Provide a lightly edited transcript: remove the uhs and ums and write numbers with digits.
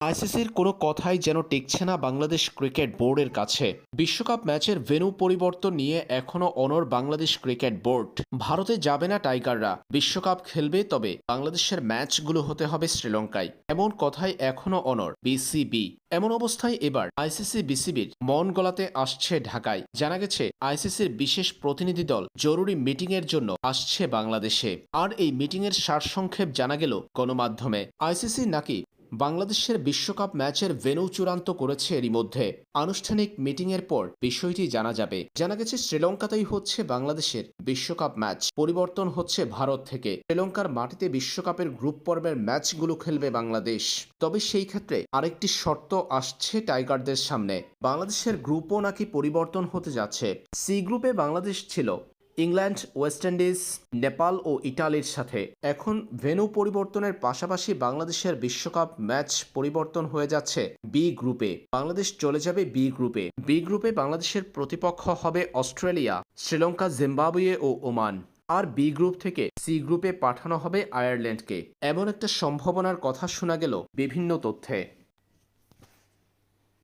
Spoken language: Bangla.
আইসিসির কোনো কথাই যেন টেকছে না বাংলাদেশ ক্রিকেট বোর্ডের কাছে। বিশ্বকাপ ম্যাচের ভেন্যু পরিবর্তন নিয়ে এখনও অনড় বাংলাদেশ ক্রিকেট বোর্ড। ভারতে যাবে না টাইগাররা, বিশ্বকাপ খেলবে, তবে বাংলাদেশের ম্যাচগুলো হতে হবে শ্রীলঙ্কায়, এমন কথাই এখনও অনড় বিসিবি। এমন অবস্থায় এবার আইসিসি বিসিবির মন গলাতে আসছে ঢাকায়। জানা গেছে আইসিসির বিশেষ প্রতিনিধি দল জরুরি মিটিংয়ের জন্য আসছে বাংলাদেশে। আর এই মিটিংয়ের সারসংক্ষেপ জানা গেল গণমাধ্যমে। আইসিসি নাকি বাংলাদেশের বিশ্বকাপ ম্যাচের ভেন্যু চূড়ান্ত করেছে এরই মধ্যে। আনুষ্ঠানিক মিটিংয়ের পর বিষয়টি জানা যাবে। জানা গেছে শ্রীলঙ্কাতেই হচ্ছে বাংলাদেশের বিশ্বকাপ ম্যাচ, পরিবর্তন হচ্ছে ভারত থেকে। শ্রীলঙ্কার মাটিতে বিশ্বকাপের গ্রুপ পর্বের ম্যাচগুলো খেলবে বাংলাদেশ। তবে সেই ক্ষেত্রে আরেকটি শর্ত আসছে টাইগারদের সামনে। বাংলাদেশের গ্রুপও নাকি পরিবর্তন হতে যাচ্ছে। সি গ্রুপে বাংলাদেশ ছিল ইংল্যান্ড, ওয়েস্ট ইন্ডিজ, নেপাল ও ইটালির সাথে। এখন ভেন্যু পরিবর্তনের পাশাপাশি বাংলাদেশের বিশ্বকাপ ম্যাচ পরিবর্তন হয়ে যাচ্ছে বি গ্রুপে। বাংলাদেশ চলে যাবে বি গ্রুপে। বি গ্রুপে বাংলাদেশের প্রতিপক্ষ হবে অস্ট্রেলিয়া, শ্রীলঙ্কা, জিম্বাবুয়ে ও ওমান। আর বি গ্রুপ থেকে সি গ্রুপে পাঠানো হবে আয়ারল্যান্ডকে। এমন একটা সম্ভাবনার কথা শোনা গেল বিভিন্ন তথ্যে।